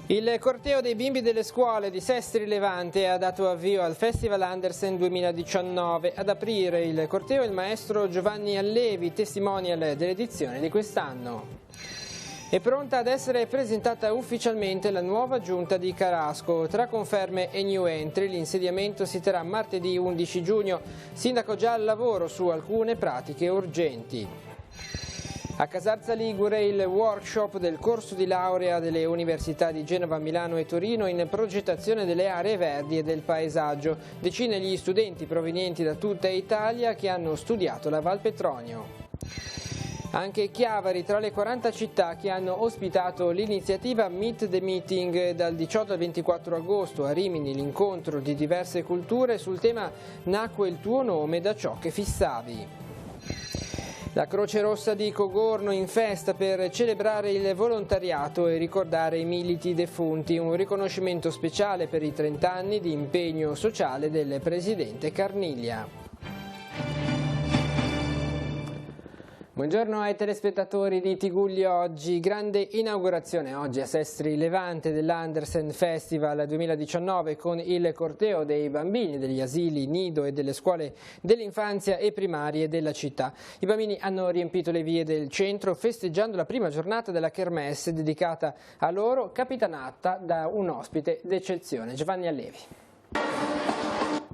Il corteo dei bimbi delle scuole di Sestri Levante ha dato avvio al Festival Andersen 2019. Ad aprire il corteo il maestro Giovanni Allevi, testimonial dell'edizione di quest'anno. È pronta ad essere presentata ufficialmente la nuova giunta di Carasco. Tra conferme e new entry, l'insediamento si terrà martedì 11 giugno. Sindaco già al lavoro su alcune pratiche urgenti. A Casarza Ligure il workshop del corso di laurea delle università di Genova, Milano e Torino in progettazione delle aree verdi e del paesaggio. Decine gli studenti provenienti da tutta Italia che hanno studiato la Val Petronio. Anche Chiavari tra le 40 città che hanno ospitato l'iniziativa Meet the Meeting dal 18 al 24 agosto a Rimini, l'incontro di diverse culture sul tema "Nacque il tuo nome da ciò che fissavi". La Croce Rossa di Cogorno in festa per celebrare il volontariato e ricordare i militi defunti, un riconoscimento speciale per i 30 anni di impegno sociale del presidente Carniglia. Buongiorno ai telespettatori di Tigullio oggi, grande inaugurazione oggi a Sestri Levante dell'Andersen Festival 2019 con il corteo dei bambini degli asili nido e delle scuole dell'infanzia e primarie della città. I bambini hanno riempito le vie del centro festeggiando la prima giornata della Kermesse dedicata a loro, capitanata da un ospite d'eccezione, Giovanni Allevi.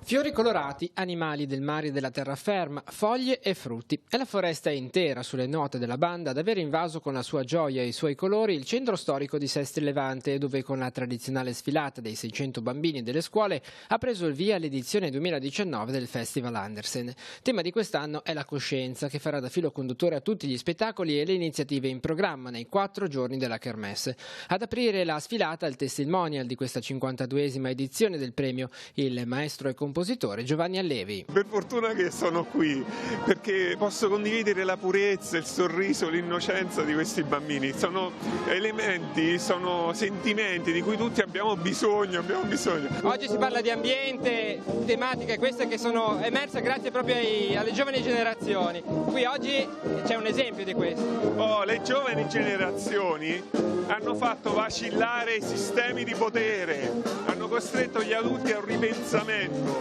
Fiori colorati, animali del mare e della terraferma, foglie e frutti. È la foresta intera sulle note della banda ad aver invaso con la sua gioia e i suoi colori il centro storico di Sestri Levante, dove con la tradizionale sfilata dei 600 bambini delle scuole ha preso il via l'edizione 2019 del Festival Andersen. Tema di quest'anno è la coscienza, che farà da filo conduttore a tutti gli spettacoli e le iniziative in programma nei 4 giorni della Kermesse. Ad aprire la sfilata il testimonial di questa 52esima edizione del premio, il maestro e compositore Giovanni Allevi. Per fortuna che sono qui, perché posso condividere la purezza, il sorriso, l'innocenza di questi bambini. Sono elementi, sono sentimenti di cui tutti abbiamo bisogno. Oggi si parla di ambiente, tematiche queste che sono emerse grazie proprio alle giovani generazioni. Qui oggi c'è un esempio di questo. Le giovani generazioni hanno fatto vacillare i sistemi di potere, hanno costretto gli adulti a un ripensamento.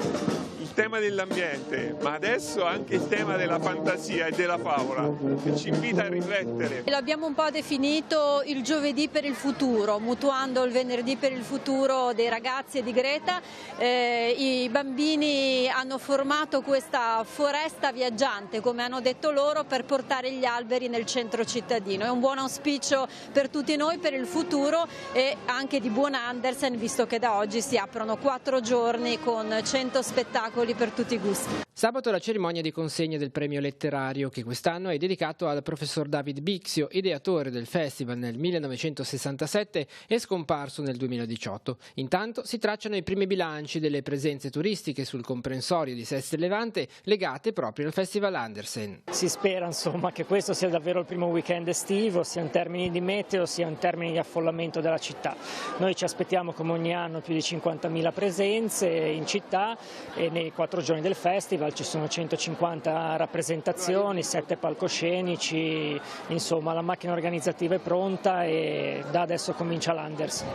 Il tema dell'ambiente, ma adesso anche il tema della fantasia e della favola, che ci invita a riflettere. L'abbiamo un po' definito il giovedì per il futuro, mutuando il venerdì per il futuro dei ragazzi e di Greta. I bambini hanno formato questa foresta viaggiante, come hanno detto loro, per portare gli alberi nel centro cittadino. È un buon auspicio per tutti noi, per il futuro e anche di buon Andersen, visto che da oggi si aprono 4 giorni con 100 spettacoli per tutti i gusti. Sabato la cerimonia di consegna del premio letterario, che quest'anno è dedicato al professor David Bixio, ideatore del festival nel 1967 e scomparso nel 2018. Intanto si tracciano i primi bilanci delle presenze turistiche sul comprensorio di Sestri Levante legate proprio al Festival Andersen. Si spera insomma che questo sia davvero il primo weekend estivo, sia in termini di meteo sia in termini di affollamento della città. Noi ci aspettiamo come ogni anno più di 50.000 presenze in città e nei 4 giorni del festival ci sono 150 rappresentazioni, 7 palcoscenici, insomma la macchina organizzativa è pronta e da adesso comincia l'Andersen.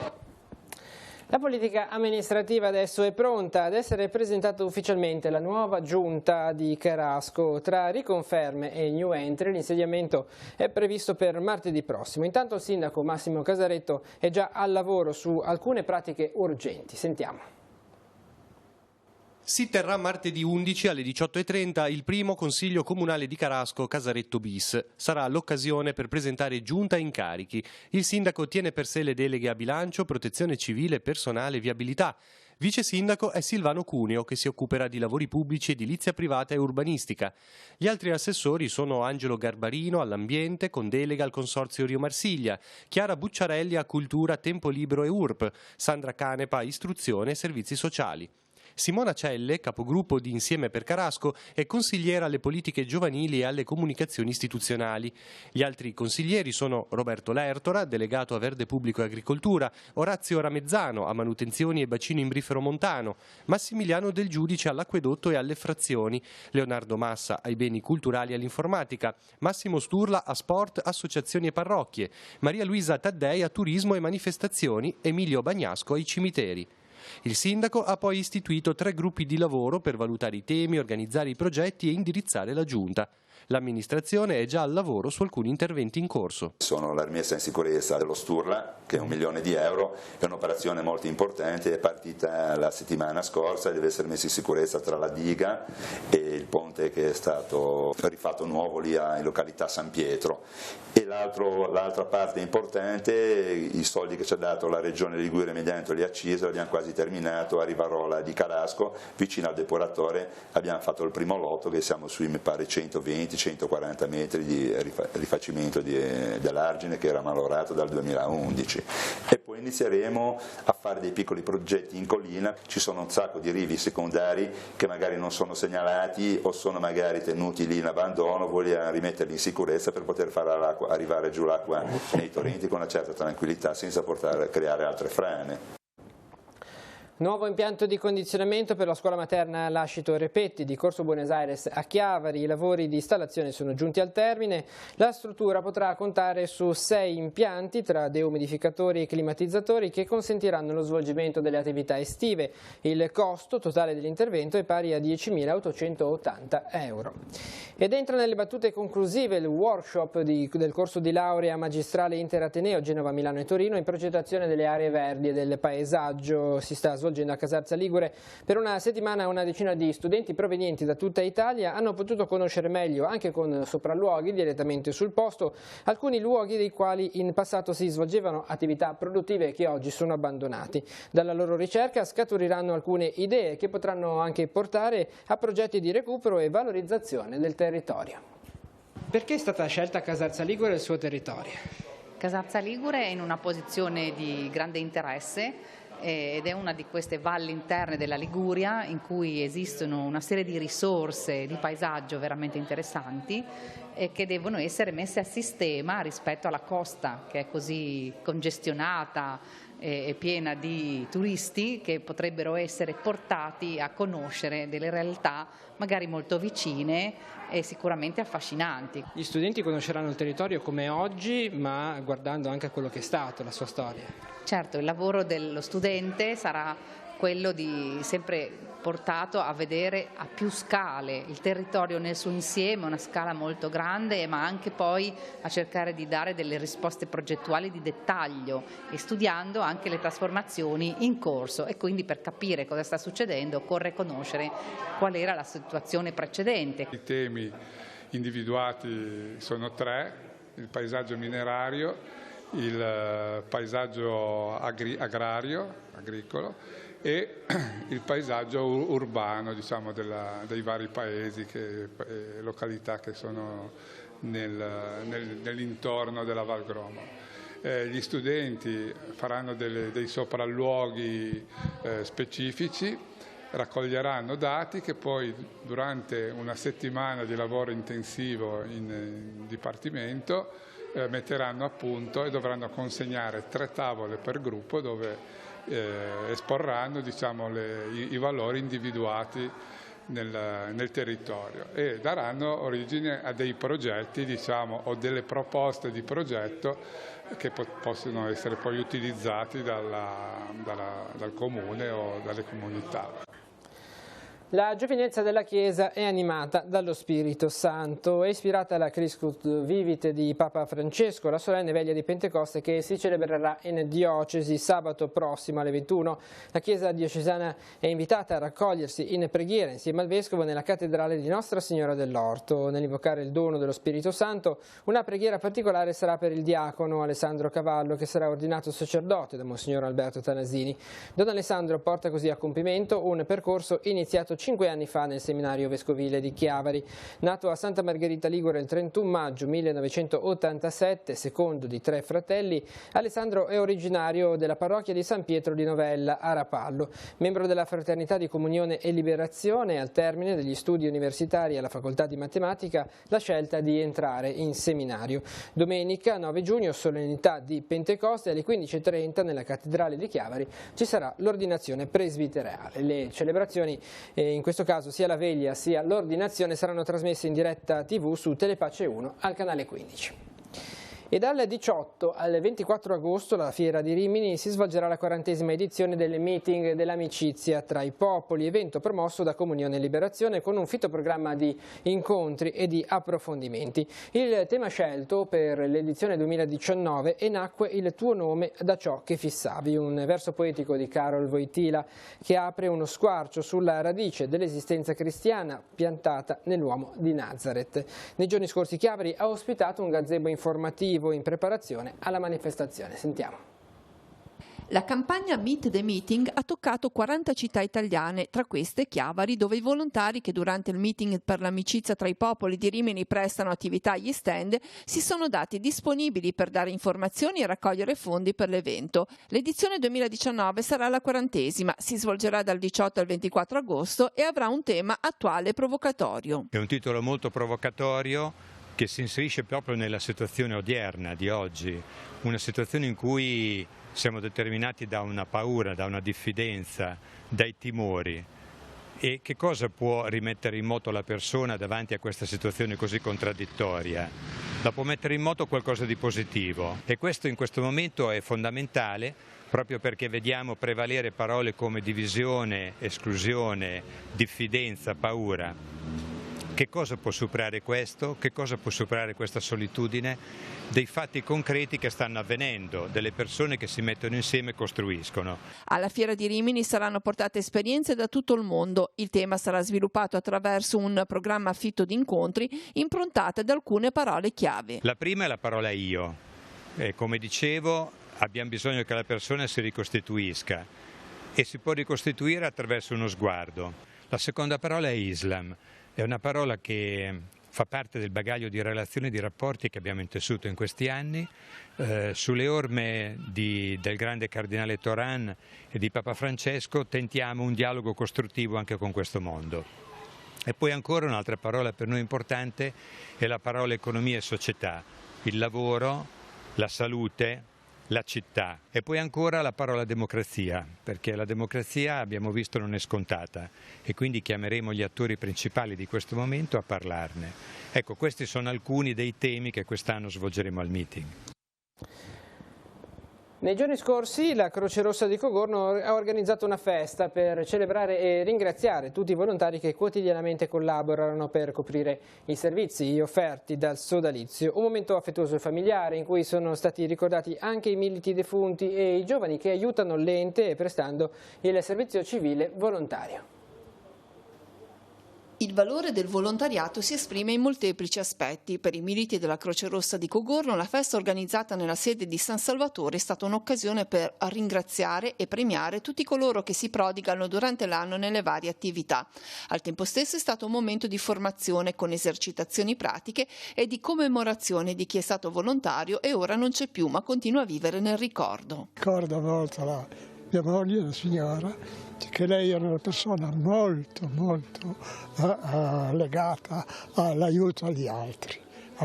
La politica amministrativa adesso è pronta ad essere presentata ufficialmente la nuova giunta di Carasco. Tra riconferme e new entry l'insediamento è previsto per martedì prossimo. Intanto il sindaco Massimo Casaretto è già al lavoro su alcune pratiche urgenti. Sentiamo. Si terrà martedì 11 alle 18:30 il primo Consiglio Comunale di Carasco Casaretto bis. Sarà l'occasione per presentare giunta e incarichi. Il sindaco tiene per sé le deleghe a bilancio, protezione civile, personale, viabilità. Vice sindaco è Silvano Cuneo, che si occuperà di lavori pubblici, edilizia privata e urbanistica. Gli altri assessori sono Angelo Garbarino all'ambiente con delega al Consorzio Rio Marsiglia, Chiara Bucciarelli a cultura, tempo libero e URP, Sandra Canepa a istruzione e servizi sociali. Simona Celle, capogruppo di Insieme per Carasco, è consigliera alle politiche giovanili e alle comunicazioni istituzionali. Gli altri consiglieri sono Roberto Lertora, delegato a Verde Pubblico e Agricoltura, Orazio Ramezzano a Manutenzioni e Bacino Imbrifero Montano, Massimiliano Del Giudice all'Acquedotto e alle Frazioni, Leonardo Massa ai Beni Culturali e all'Informatica, Massimo Sturla a Sport, Associazioni e Parrocchie, Maria Luisa Taddei a Turismo e Manifestazioni, Emilio Bagnasco ai Cimiteri. Il sindaco ha poi istituito 3 gruppi di lavoro per valutare i temi, organizzare i progetti e indirizzare la giunta. L'amministrazione è già al lavoro su alcuni interventi in corso. Sono la rimessa in sicurezza dello Sturla, che è €1 milione, è un'operazione molto importante, è partita la settimana scorsa, deve essere messa in sicurezza tra la diga e il ponte che è stato rifatto nuovo lì in località San Pietro. E l'altra parte importante, i soldi che ci ha dato la Regione Liguria mediante le accise, abbiamo quasi terminato a Rivarola di Carasco, vicino al depuratore abbiamo fatto il primo lotto, che siamo sui mi pare 120-140 metri di rifacimento dell'argine che era malorato dal 2011, e poi inizieremo a fare dei piccoli progetti in collina. Ci sono un sacco di rivi secondari che magari non sono segnalati o sono magari tenuti lì in abbandono, vogliamo rimetterli in sicurezza per poter fare arrivare giù l'acqua nei torrenti con una certa tranquillità senza creare altre frane. Nuovo impianto di condizionamento per la scuola materna Lascito Repetti di Corso Buenos Aires a Chiavari. I lavori di installazione sono giunti al termine. La struttura potrà contare su 6 impianti tra deumidificatori e climatizzatori che consentiranno lo svolgimento delle attività estive. Il costo totale dell'intervento è pari a €10.880. Ed entra nelle battute conclusive il workshop del corso di laurea magistrale Interateneo Genova, Milano e Torino in progettazione delle aree verdi e del paesaggio. Si sta svolgendo a Casarza Ligure. Per una settimana una decina di studenti provenienti da tutta Italia hanno potuto conoscere meglio, anche con sopralluoghi direttamente sul posto, alcuni luoghi dei quali in passato si svolgevano attività produttive che oggi sono abbandonati. Dalla loro ricerca scaturiranno alcune idee che potranno anche portare a progetti di recupero e valorizzazione del territorio. Perché è stata scelta Casarza Ligure e il suo territorio? Casarza Ligure è in una posizione di grande interesse ed è una di queste valli interne della Liguria in cui esistono una serie di risorse di paesaggio veramente interessanti e che devono essere messe a sistema rispetto alla costa, che è così congestionata e piena di turisti, che potrebbero essere portati a conoscere delle realtà magari molto vicine e sicuramente affascinanti. Gli studenti conosceranno il territorio come oggi, ma guardando anche a quello che è stato, la sua storia. Certo, il lavoro dello studente sarà quello di sempre portato a vedere a più scale il territorio nel suo insieme, una scala molto grande, ma anche poi a cercare di dare delle risposte progettuali di dettaglio e studiando anche le trasformazioni in corso, e quindi per capire cosa sta succedendo occorre conoscere qual era la situazione precedente. I temi individuati sono 3: il paesaggio minerario, il paesaggio agricolo e il paesaggio urbano, diciamo, dei vari paesi e località che sono nell'intorno della Val Gromo. Gli studenti faranno dei sopralluoghi specifici, raccoglieranno dati che poi durante una settimana di lavoro intensivo in dipartimento metteranno a punto e dovranno consegnare 3 tavole per gruppo dove esporranno, diciamo, i valori individuati nel territorio e daranno origine a dei progetti, diciamo, o delle proposte di progetto che possono essere poi utilizzati dal comune o dalle comunità. La giovinezza della Chiesa è animata dallo Spirito Santo. È ispirata alla Christus Vivit di Papa Francesco, la solenne veglia di Pentecoste che si celebrerà in diocesi sabato prossimo alle 21. La Chiesa diocesana è invitata a raccogliersi in preghiera insieme al Vescovo nella cattedrale di Nostra Signora dell'Orto. Nell'invocare il dono dello Spirito Santo, una preghiera particolare sarà per il diacono Alessandro Cavallo, che sarà ordinato sacerdote da Monsignor Alberto Tanasini. Don Alessandro porta così a compimento un percorso iniziato 5 anni fa nel seminario vescovile di Chiavari. Nato a Santa Margherita Ligure il 31 maggio 1987, secondo di 3 fratelli, Alessandro è originario della parrocchia di San Pietro di Novella a Rapallo. Membro della Fraternità di Comunione e Liberazione, al termine degli studi universitari alla Facoltà di Matematica, la scelta di entrare in seminario. Domenica 9 giugno, solennità di Pentecoste, alle 15:30 nella Cattedrale di Chiavari ci sarà l'ordinazione presbiterale. Le celebrazioni, in questo caso sia la veglia sia l'ordinazione, saranno trasmesse in diretta TV su Telepace 1 al canale 15. E dal 18 al 24 agosto alla Fiera di Rimini si svolgerà la 40ª edizione del Meeting dell'Amicizia tra i Popoli, evento promosso da Comunione e Liberazione con un fitto programma di incontri e di approfondimenti. Il tema scelto per l'edizione 2019 è Nacque il tuo nome da ciò che fissavi, un verso poetico di Karol Wojtyla che apre uno squarcio sulla radice dell'esistenza cristiana piantata nell'uomo di Nazareth. Nei giorni scorsi Chiavari ha ospitato un gazebo informativo in preparazione alla manifestazione. Sentiamo. La campagna Meet the Meeting ha toccato 40 città italiane, tra queste Chiavari, dove i volontari che durante il meeting per l'amicizia tra i popoli di Rimini prestano attività agli stand si sono dati disponibili per dare informazioni e raccogliere fondi per l'evento. L'edizione 2019 sarà la 40ª, si svolgerà dal 18 al 24 agosto e avrà un tema attuale e provocatorio. È un titolo molto provocatorio che si inserisce proprio nella situazione odierna di oggi, una situazione in cui siamo determinati da una paura, da una diffidenza, dai timori. E che cosa può rimettere in moto la persona davanti a questa situazione così contraddittoria? La può mettere in moto qualcosa di positivo, e questo in questo momento è fondamentale proprio perché vediamo prevalere parole come divisione, esclusione, diffidenza, paura. Che cosa può superare questo? Che cosa può superare questa solitudine? Dei fatti concreti che stanno avvenendo, delle persone che si mettono insieme e costruiscono. Alla Fiera di Rimini saranno portate esperienze da tutto il mondo. Il tema sarà sviluppato attraverso un programma fitto di incontri improntate ad alcune parole chiave. La prima è la parola io. Come dicevo, abbiamo bisogno che la persona si ricostituisca e si può ricostituire attraverso uno sguardo. La seconda parola è Islam. È una parola che fa parte del bagaglio di relazioni e di rapporti che abbiamo intessuto in questi anni. Sulle orme del grande cardinale Toran e di Papa Francesco tentiamo un dialogo costruttivo anche con questo mondo. E poi ancora un'altra parola per noi importante è la parola economia e società, il lavoro, la salute, la città. E poi ancora la parola democrazia, perché la democrazia abbiamo visto non è scontata e quindi chiameremo gli attori principali di questo momento a parlarne. Ecco, questi sono alcuni dei temi che quest'anno svolgeremo al meeting. Nei giorni scorsi la Croce Rossa di Cogorno ha organizzato una festa per celebrare e ringraziare tutti i volontari che quotidianamente collaborano per coprire i servizi offerti dal sodalizio. Un momento affettuoso e familiare in cui sono stati ricordati anche i militi defunti e i giovani che aiutano l'ente prestando il servizio civile volontario. Il valore del volontariato si esprime in molteplici aspetti. Per i militi della Croce Rossa di Cogorno, la festa organizzata nella sede di San Salvatore è stata un'occasione per ringraziare e premiare tutti coloro che si prodigano durante l'anno nelle varie attività. Al tempo stesso è stato un momento di formazione con esercitazioni pratiche e di commemorazione di chi è stato volontario e ora non c'è più, ma continua a vivere nel ricordo. Ricordo molto la mia moglie, la signora, che lei era una persona molto legata all'aiuto agli altri.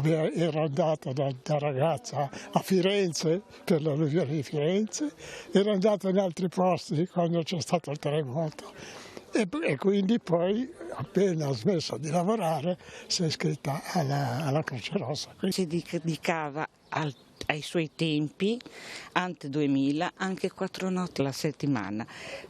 Era andata da ragazza a Firenze per l'alluvione di Firenze, era andata in altri posti quando c'è stato il terremoto e quindi poi appena ha smesso di lavorare si è iscritta alla Croce Rossa. Si dedicava ai suoi tempi, ante 2000, anche 4 notti alla settimana.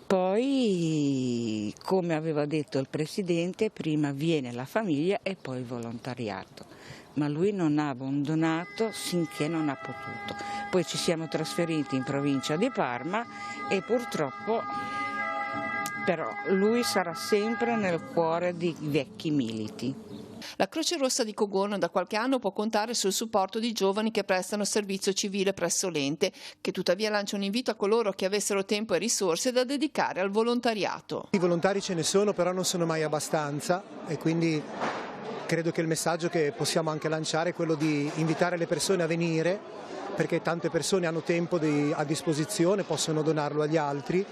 Poi, come aveva detto il Presidente, prima viene la famiglia e poi il volontariato. Ma lui non ha abbandonato finché non ha potuto. Poi ci siamo trasferiti in provincia di Parma e purtroppo però lui sarà sempre nel cuore dei vecchi militi. La Croce Rossa di Cogorno da qualche anno può contare sul supporto di giovani che prestano servizio civile presso l'ente, che tuttavia lancia un invito a coloro che avessero tempo e risorse da dedicare al volontariato. I volontari ce ne sono, però non sono mai abbastanza, e quindi credo che il messaggio che possiamo anche lanciare è quello di invitare le persone a venire, perché tante persone hanno tempo a disposizione, possono donarlo agli altri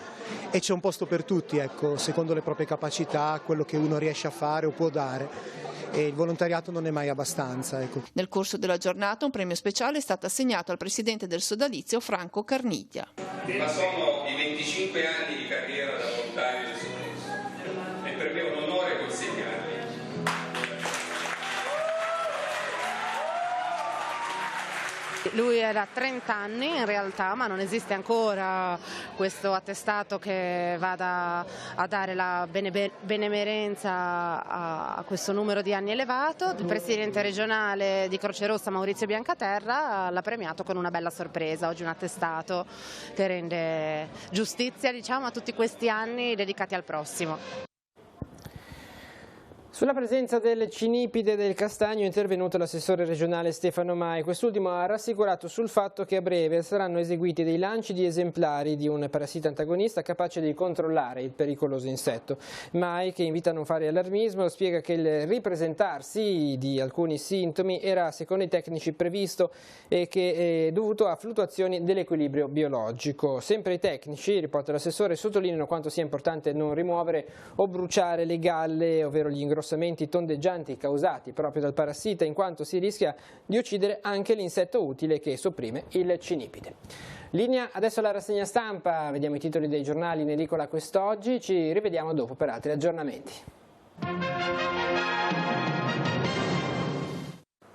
e c'è un posto per tutti, ecco, secondo le proprie capacità, quello che uno riesce a fare o può dare. E il volontariato non è mai abbastanza. Ecco. Nel corso della giornata un premio speciale è stato assegnato al presidente del sodalizio Franco Carniglia. Ma sono i 25 anni di carriera da volontario del sodalizio e per me è un onore consegnarli. Lui è da 30 anni in realtà, ma non esiste ancora questo attestato che vada a dare la benemerenza a questo numero di anni elevato. Il presidente regionale di Croce Rossa, Maurizio Biancaterra, l'ha premiato con una bella sorpresa, oggi un attestato che rende giustizia, diciamo, a tutti questi anni dedicati al prossimo. Sulla presenza del cinipide del castagno è intervenuto l'assessore regionale Stefano Mai. Quest'ultimo ha rassicurato sul fatto che a breve saranno eseguiti dei lanci di esemplari di un parassita antagonista capace di controllare il pericoloso insetto. Mai, che invita a non fare allarmismo, spiega che il ripresentarsi di alcuni sintomi era, secondo i tecnici, previsto e che è dovuto a fluttuazioni dell'equilibrio biologico. Sempre i tecnici, riporta l'assessore, sottolineano quanto sia importante non rimuovere o bruciare le galle, ovvero gli ingrossamenti tondeggianti causati proprio dal parassita, in quanto si rischia di uccidere anche l'insetto utile che sopprime il cinipide. Linea adesso alla rassegna stampa, vediamo i titoli dei giornali in edicola quest'oggi, ci rivediamo dopo per altri aggiornamenti.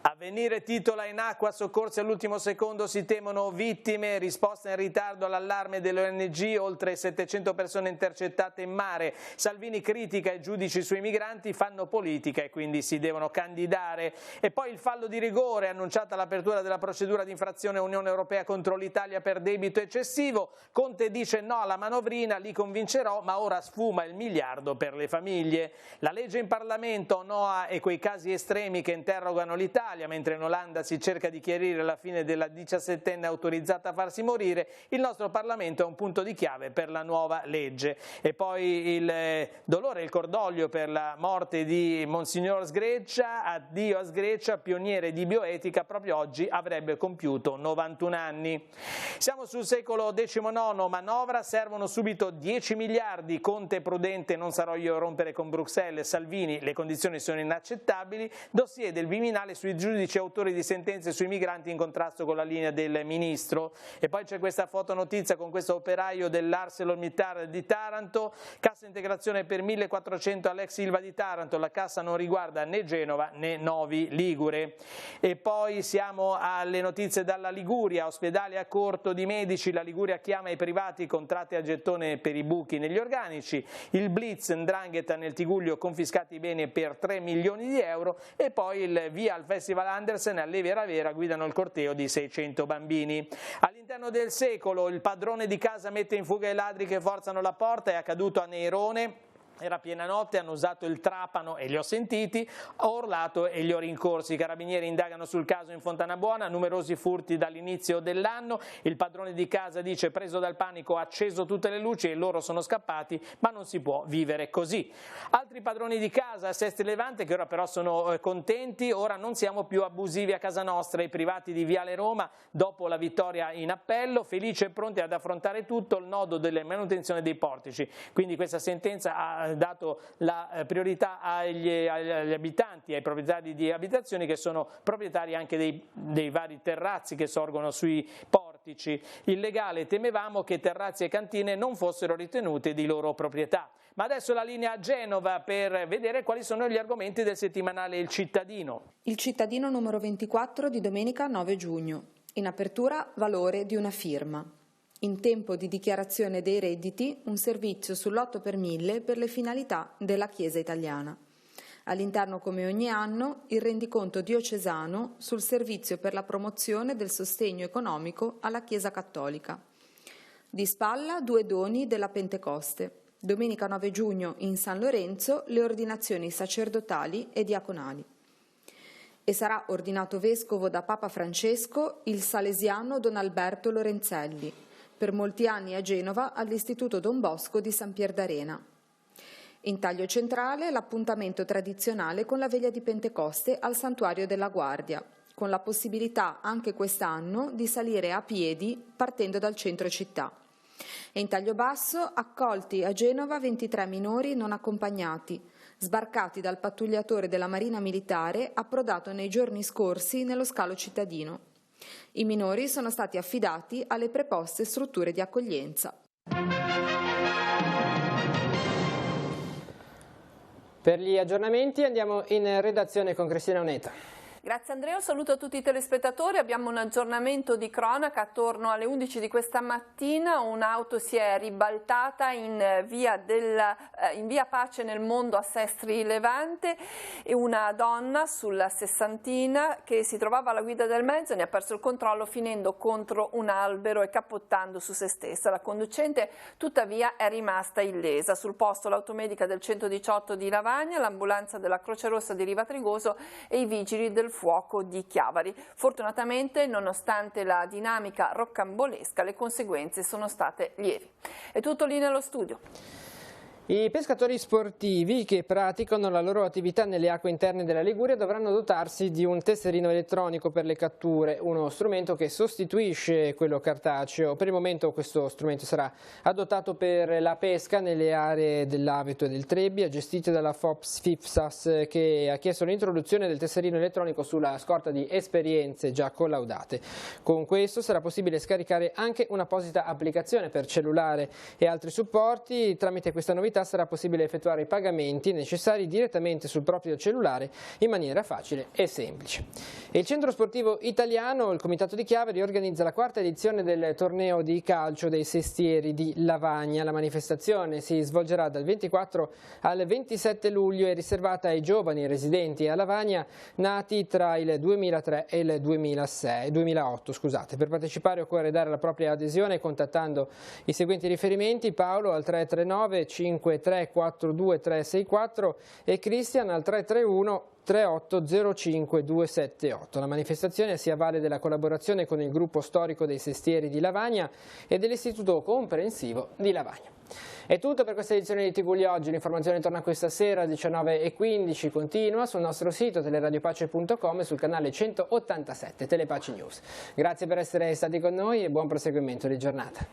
Avvenire titola: in acqua, soccorsi all'ultimo secondo, si temono vittime, risposta in ritardo all'allarme dell'ONG, oltre 700 persone intercettate in mare. Salvini critica i giudici sui migranti, fanno politica e quindi si devono candidare. E poi il fallo di rigore, annunciata l'apertura della procedura di infrazione Unione Europea contro l'Italia per debito eccessivo. Conte dice no alla manovrina, li convincerò, ma ora sfuma il miliardo per le famiglie. La legge in Parlamento, Noa e quei casi estremi che interrogano l'Italia. Mentre in Olanda si cerca di chiarire la fine della 17enne autorizzata a farsi morire, il nostro Parlamento è un punto di chiave per la nuova legge. E poi il dolore e il cordoglio per la morte di Monsignor Sgreccia. Addio a Sgreccia, pioniere di bioetica, proprio oggi avrebbe compiuto 91 anni. Siamo sul secolo XIX, manovra, servono subito 10 miliardi, Conte prudente, non sarò io a rompere con Bruxelles, Salvini, le condizioni sono inaccettabili, dossier del Viminale sui giudici autori di sentenze sui migranti in contrasto con la linea del ministro. E poi c'è questa fotonotizia con questo operaio dell'ArcelorMittal di Taranto, cassa integrazione per 1.400 all'ex Ilva di Taranto, la cassa non riguarda né Genova né Novi Ligure. E poi siamo alle notizie dalla Liguria, ospedale a corto di medici, la Liguria chiama i privati, contratti a gettone per i buchi negli organici, il blitz 'ndrangheta nel Tigullio, confiscati i beni per 3 milioni di euro e poi il via al Festival Andersen, allievi Ravera guidano il corteo di 600 bambini. All'interno del secolo il padrone di casa mette in fuga i ladri che forzano la porta, è accaduto a Neirone. Era piena notte, hanno usato il trapano e li ho sentiti, ho urlato e li ho rincorsi. I carabinieri indagano sul caso in Fontanabuona, numerosi furti dall'inizio dell'anno. Il padrone di casa dice: preso dal panico, ha acceso tutte le luci e loro sono scappati, ma non si può vivere così. Altri padroni di casa a Sesti Levante che ora però sono contenti, ora non siamo più abusivi a casa nostra. I privati di Viale Roma, dopo la vittoria in appello, felici e pronti ad affrontare tutto il nodo della manutenzione dei portici. Quindi questa sentenza ha dato la priorità agli abitanti, ai proprietari di abitazioni che sono proprietari anche dei vari terrazzi che sorgono sui portici. Illegale, temevamo che terrazzi e cantine non fossero ritenute di loro proprietà. Ma adesso la linea a Genova per vedere quali sono gli argomenti del settimanale Il Cittadino. Il Cittadino numero 24 di domenica 9 giugno. In apertura, valore di una firma. In tempo di dichiarazione dei redditi, un servizio sull'8 per 1000 per le finalità della Chiesa italiana. All'interno, come ogni anno, il rendiconto diocesano sul servizio per la promozione del sostegno economico alla Chiesa Cattolica. Di spalla 2 doni della Pentecoste. Domenica 9 giugno in San Lorenzo le ordinazioni sacerdotali e diaconali. e sarà ordinato vescovo da Papa Francesco il salesiano Don Alberto Lorenzelli, per molti anni a Genova all'Istituto Don Bosco di San Pier d'Arena. In taglio centrale l'appuntamento tradizionale con la veglia di Pentecoste al Santuario della Guardia, con la possibilità anche quest'anno di salire a piedi partendo dal centro città. E in taglio basso accolti a Genova 23 minori non accompagnati, sbarcati dal pattugliatore della Marina Militare approdato nei giorni scorsi nello scalo cittadino. I minori sono stati affidati alle preposte strutture di accoglienza. Per gli aggiornamenti andiamo in redazione con Cristina Oneta. Grazie Andrea, un saluto a tutti i telespettatori. Abbiamo un aggiornamento di cronaca. Attorno alle 11 di questa mattina un'auto si è ribaltata in via Pace nel Mondo a Sestri Levante e una donna sulla sessantina che si trovava alla guida del mezzo ne ha perso il controllo finendo contro un albero e cappottando su se stessa. La conducente tuttavia è rimasta illesa. Sul posto l'automedica del 118 di Lavagna, l'ambulanza della Croce Rossa di Riva Trigoso e i vigili del fuoco di Chiavari. Fortunatamente, nonostante la dinamica roccambolesca, le conseguenze sono state lievi. È tutto lì nello studio. I pescatori sportivi che praticano la loro attività nelle acque interne della Liguria dovranno dotarsi di un tesserino elettronico per le catture, uno strumento che sostituisce quello cartaceo. Per il momento questo strumento sarà adottato per la pesca nelle aree dell'Aveto e del Trebbia, gestite dalla FOPS-FIPSAS, che ha chiesto l'introduzione del tesserino elettronico sulla scorta di esperienze già collaudate. Con questo sarà possibile scaricare anche un'apposita applicazione per cellulare e altri supporti. Tramite questa novità sarà possibile effettuare i pagamenti necessari direttamente sul proprio cellulare in maniera facile e semplice. E il centro sportivo italiano, il Comitato di Chiavari, organizza la quarta edizione del torneo di calcio dei Sestieri di Lavagna. La manifestazione si svolgerà dal 24 al 27 luglio e è riservata ai giovani residenti a Lavagna nati tra il 2003 e il 2008. Per partecipare occorre dare la propria adesione contattando i seguenti riferimenti: Paolo al 339 5342 364 e Cristian al 331 3805 278. La manifestazione si avvale della collaborazione con il gruppo storico dei Sestieri di Lavagna e dell'Istituto Comprensivo di Lavagna. È tutto per questa edizione di TV Oggi. L'informazione torna questa sera alle 19:15. Continua sul nostro sito teleradiopace.com e sul canale 187 Telepace News. Grazie per essere stati con noi e buon proseguimento di giornata.